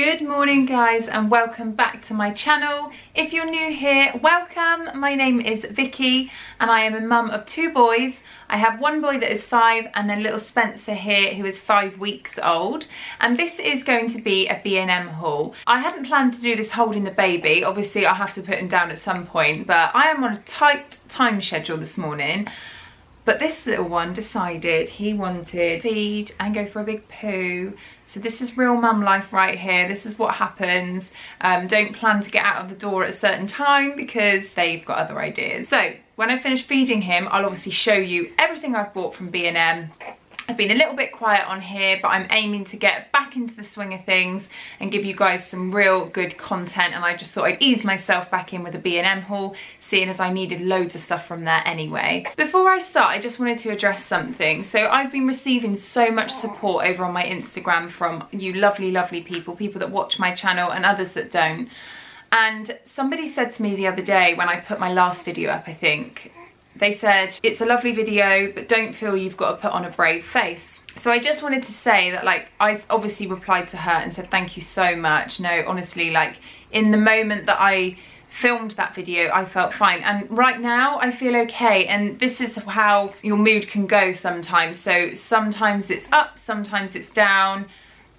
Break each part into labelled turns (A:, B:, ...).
A: Good morning guys and welcome back to my channel. If you're new here, welcome. My name is Vicky and I am a mum of two boys. I have one boy that is 5 and then little Spencer here who is 5 weeks old, and this is going to be a B&M haul. I hadn't planned to do this holding the baby, obviously I'll have to put him down at some point, but I am on a tight time schedule this morning. But this little one decided he wanted to feed and go for a big poo. So this is real mum life right here. This is what happens. Don't plan to get out of the door at a certain time because they've got other ideas. So when I finish feeding him, I'll obviously show you everything I've bought from B&M. I've been a little bit quiet on here, but I'm aiming to get back into the swing of things and give you guys some real good content, and I just thought I'd ease myself back in with a B&M haul, seeing as I needed loads of stuff from there anyway. Before I start, I just wanted to address something. So I've been receiving so much support over on my Instagram from you lovely, lovely people that watch my channel and others that don't. And somebody said to me the other day when I put my last video up, I think, they said, it's a lovely video, but don't feel you've got to put on a brave face. So I just wanted to say that, like, I obviously replied to her and said, thank you so much. No, honestly, like, in the moment that I filmed that video, I felt fine. And right now, I feel okay. And this is how your mood can go sometimes. So sometimes it's up, sometimes it's down.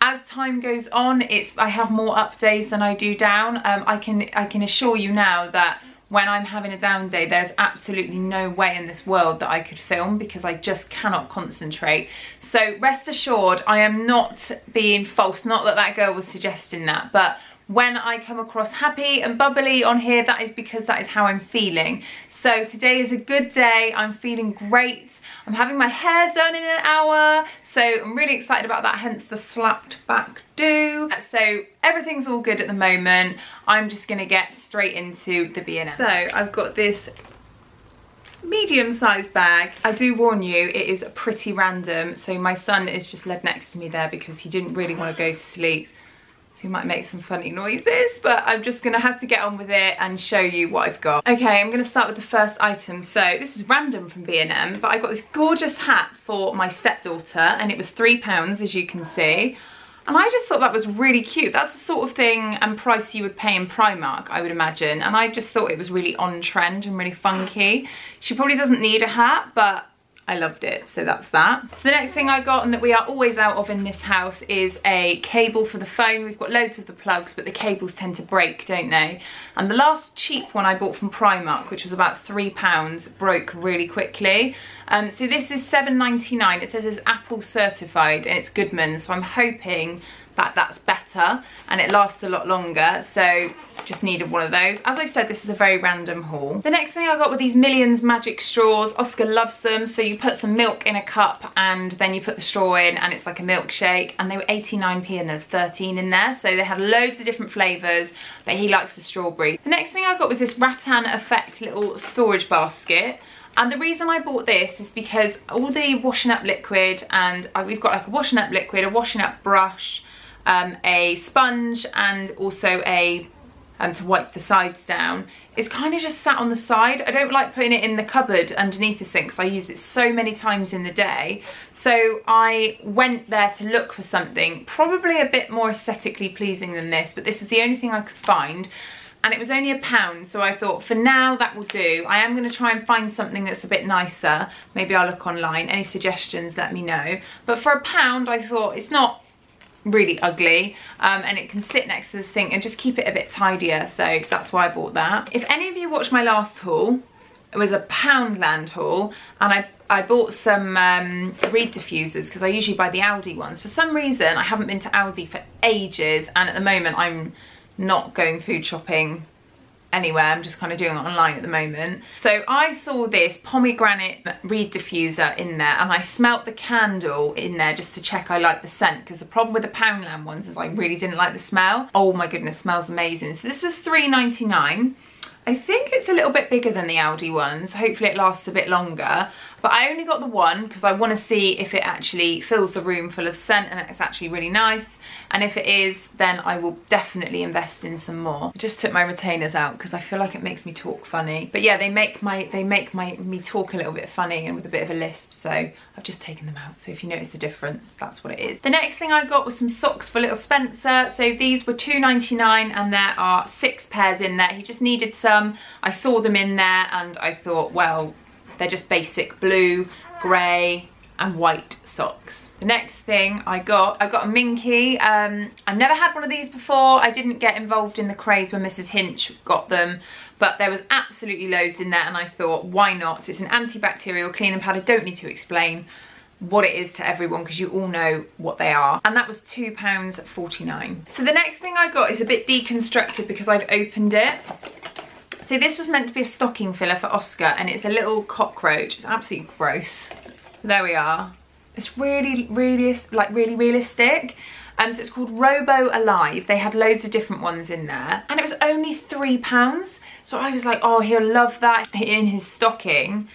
A: As time goes on, I have more up days than I do down. I can assure you now that when I'm having a down day, there's absolutely no way in this world that I could film because I just cannot concentrate. So rest assured, I am not being false, not that that girl was suggesting that, but when I come across happy and bubbly on here, that is because that is how I'm feeling. So today is a good day, I'm feeling great. I'm having my hair done in an hour, so I'm really excited about that, hence the slapped back do. So everything's all good at the moment. I'm just gonna get straight into the B&M. So I've got this medium-sized bag. I do warn you, it is pretty random. So my son is just led next to me there because he didn't really want to go to sleep. So you might make some funny noises, but I'm just gonna have to get on with it and show you what I've got. Okay, I'm gonna start with the first item. So this is random from B&M, but I got this gorgeous hat for my stepdaughter and it was £3, as you can see. And I just thought that was really cute. That's the sort of thing and price you would pay in Primark, I would imagine. And I just thought it was really on trend and really funky. She probably doesn't need a hat, but I loved it, so that's that. So the next thing I got, and that we are always out of in this house, is a cable for the phone. We've got loads of the plugs, but the cables tend to break, don't they? And the last cheap one I bought from Primark, which was about £3, broke really quickly. So this is £7.99. It says it's Apple certified and it's Goodman, so I'm hoping that that's better and it lasts a lot longer. So just needed one of those. As I've said, this is a very random haul. The next thing I got were these Millions magic straws. Oscar loves them. So you put some milk in a cup and then you put the straw in and it's like a milkshake, and they were 89p and there's 13 in there. So they had loads of different flavours, but he likes the strawberry. The next thing I got was this Rattan Effect little storage basket. And the reason I bought this is because all the washing up liquid, and we've got like a washing up liquid, a washing up brush, a sponge, and also a to wipe the sides down, is kind of just sat on the side. I don't like putting it in the cupboard underneath the sink because I use it so many times in the day. So I went there to look for something probably a bit more aesthetically pleasing than this, but this was the only thing I could find. And it was only £1, so I thought for now that will do. I am going to try and find something that's a bit nicer. Maybe I'll look online. Any suggestions, let me know. But for £1, I thought it's not really ugly, and it can sit next to the sink and just keep it a bit tidier, so that's why I bought that. If any of you watched my last haul, it was a Poundland haul, and I bought some reed diffusers because I usually buy the Aldi ones. For some reason I haven't been to Aldi for ages, and at the moment I'm not going food shopping anywhere. I'm just kind of doing it online at the moment. So I saw this pomegranate reed diffuser in there and I smelt the candle in there just to check I like the scent, because the problem with the Poundland ones is I really didn't like the smell. Oh my goodness, smells amazing. So this was £3.99. I think it's a little bit bigger than the Aldi ones. Hopefully it lasts a bit longer. But I only got the one because I want to see if it actually fills the room full of scent and it's actually really nice. And if it is, then I will definitely invest in some more. I just took my retainers out because I feel like it makes me talk funny. But yeah, they make me talk a little bit funny and with a bit of a lisp, so I've just taken them out. So if you notice the difference, that's what it is. The next thing I got was some socks for little Spencer. So these were £2.99 and there are 6 pairs in there. He just needed some. I saw them in there and I thought, well, they're just basic blue, grey and white socks. The next thing I got a Minky. I've never had one of these before. I didn't get involved in the craze when Mrs. Hinch got them, but there was absolutely loads in there and I thought, why not? So it's an antibacterial cleaning pad. I don't need to explain what it is to everyone because you all know what they are. And that was £2.49. So the next thing I got is a bit deconstructed because I've opened it. So this was meant to be a stocking filler for Oscar and it's a little cockroach. It's absolutely gross. There we are. It's really realistic. So it's called Robo Alive. They had loads of different ones in there and it was only £3. So I was like, oh, he'll love that in his stocking.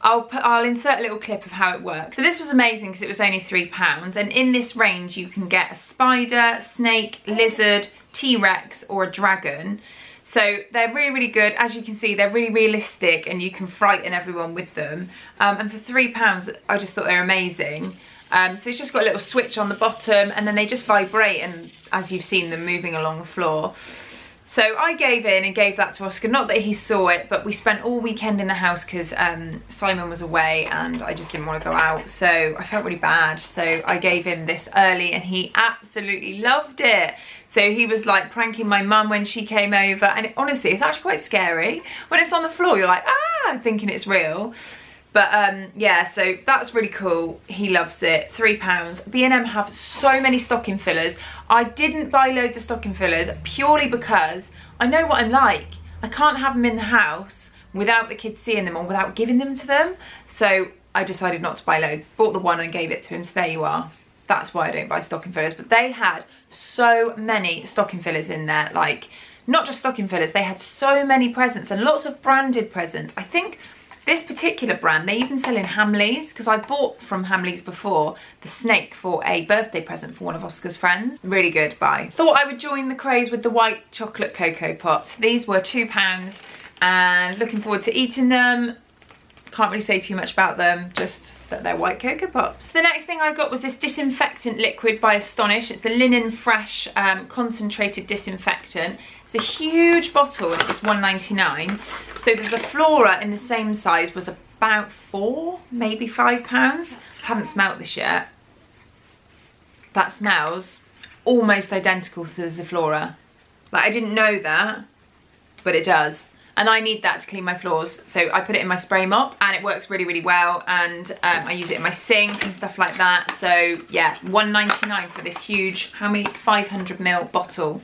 A: I'll insert a little clip of how it works. So this was amazing because it was only £3 and in this range you can get a spider, snake, lizard, T-Rex or a dragon. So they're really good. As you can see, they're really realistic and you can frighten everyone with them. And for £3, I just thought they were amazing. So it's just got a little switch on the bottom and then they just vibrate and as you've seen them moving along the floor. So I gave in and gave that to Oscar. Not that he saw it, but we spent all weekend in the house because Simon was away and I just didn't want to go out. So I felt really bad. So I gave him this early and he absolutely loved it. So he was like pranking my mum when she came over and honestly, it's actually quite scary. When it's on the floor, you're like, ah, thinking it's real. But yeah, so that's really cool. He loves it. £3. B&M have so many stocking fillers. I didn't buy loads of stocking fillers purely because I know what I'm like. I can't have them in the house without the kids seeing them or without giving them to them. So I decided not to buy loads. Bought the one and gave it to him. So there you are. That's why I don't buy stocking fillers. But they had so many stocking fillers in there. Like, not just stocking fillers. They had so many presents and lots of branded presents. I think this particular brand, they even sell in Hamleys, because I've bought from Hamleys before the snake for a birthday present for one of Oscar's friends. Really good buy. Thought I would join the craze with the white chocolate Coco Pops. These were £2 and looking forward to eating them. Can't really say too much about them, just that they're white Coco Pops. The next thing I got was this disinfectant liquid by Astonish. It's the Linen Fresh concentrated disinfectant. It's a huge bottle and it was £1.99. So there's a Flora in the same size, was about £4, maybe £5. I haven't smelt this yet. That smells almost identical to the Zaflora. Like, I didn't know that, but it does. And I need that to clean my floors. So I put it in my spray mop and it works really well. And I use it in my sink and stuff like that. So yeah, £1.99 for this huge, how many, 500ml bottle.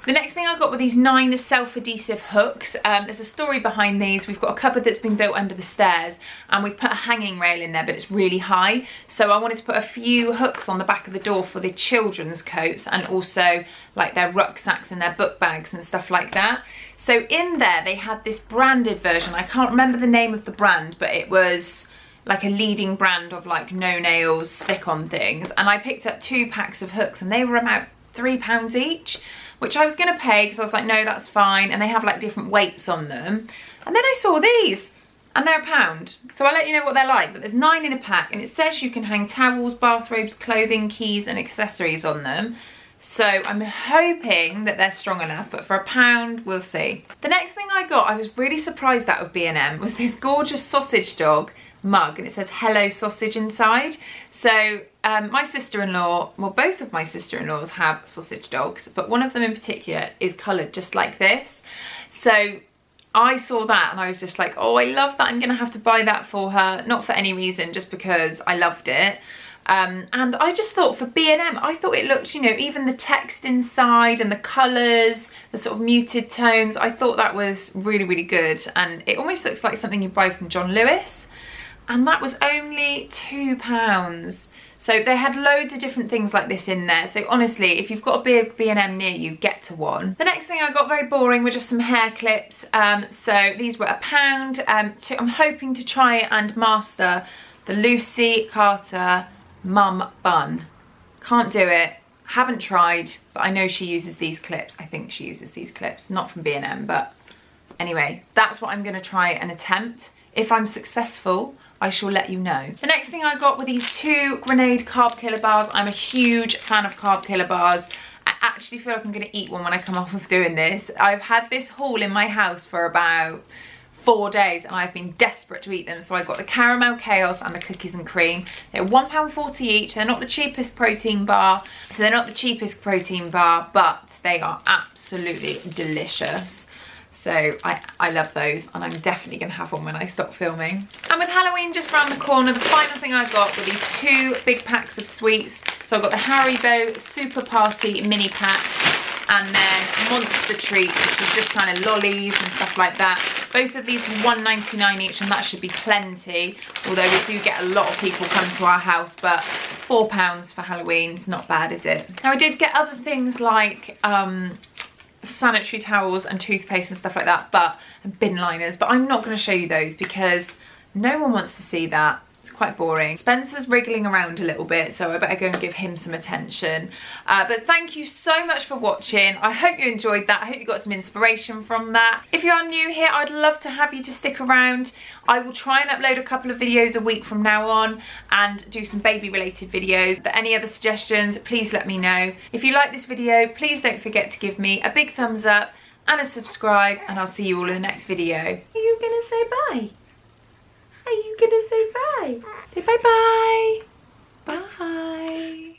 A: The next thing I got were these 9 self-adhesive hooks. There's a story behind these. We've got a cupboard that's been built under the stairs and we've put a hanging rail in there, but it's really high. So I wanted to put a few hooks on the back of the door for the children's coats and also like their rucksacks and their book bags and stuff like that. So in there they had this branded version. I can't remember the name of the brand, but it was like a leading brand of like no nails stick-on things. And I picked up 2 packs of hooks and they were about £3 each, which I was gonna pay because I was like, no, that's fine. And they have like different weights on them. And then I saw these and they're £1. So I'll let you know what they're like, but there's 9 in a pack and it says you can hang towels, bathrobes, clothing, keys and accessories on them. So I'm hoping that they're strong enough, but for £1, we'll see. The next thing I got, I was really surprised at with B&M, was this gorgeous sausage dog mug and it says hello sausage inside. So my sister-in-law, well, both of my sister-in-laws have sausage dogs, but one of them in particular is coloured just like this. So I saw that and I was just like, oh, I love that. I'm gonna have to buy that for her, not for any reason, just because I loved it. And I just thought for B&M, I thought it looked, you know, even the text inside and the colours, the sort of muted tones, I thought that was really good. And it almost looks like something you buy from John Lewis. and that was only £2. So they had loads of different things like this in there. So honestly, if you've got a B&M near you, get to one. The next thing I got, very boring, were just some hair clips. So these were £1. I'm hoping to try and master the Lucy Carter mum bun. Can't do it, haven't tried, but I know she uses these clips. I think she uses these clips, not from B&M, but anyway, that's what I'm gonna try and attempt. If I'm successful, I shall let you know. The next thing I got were these 2 Grenade carb killer bars. I'm a huge fan of carb killer bars. I actually feel like I'm gonna eat one when I come off of doing this. I've had this haul in my house for about 4 days and I've been desperate to eat them. So I got the Caramel Chaos and the Cookies and Cream. They're £1.40 each. They're not the cheapest protein bar. So they're not the cheapest protein bar, but they are absolutely delicious. So I love those, and I'm definitely gonna have one when I stop filming. And with Halloween just around the corner, the final thing I got were these 2 big packs of sweets. So I got the Haribo Super Party mini pack, and then Monster Treats, which is just kind of lollies and stuff like that. Both of these were £1.99 each, and that should be plenty. Although we do get a lot of people come to our house, but £4 for Halloween's not bad, is it? Now I did get other things like sanitary towels and toothpaste and stuff like that, and bin liners, but I'm not going to show you those because no one wants to see that. It's quite boring. Spencer's wriggling around a little bit, so I better go and give him some attention. But thank you so much for watching. I hope you enjoyed that. I hope you got some inspiration from that. If you are new here, I'd love to have you to stick around. I will try and upload a couple of videos a week from now on and do some baby related videos. But any other suggestions, please let me know. If you like this video, please don't forget to give me a big thumbs up and a subscribe, and I'll see you all in the next video. Are you gonna say bye? Are you gonna say bye? Say bye-bye. Bye.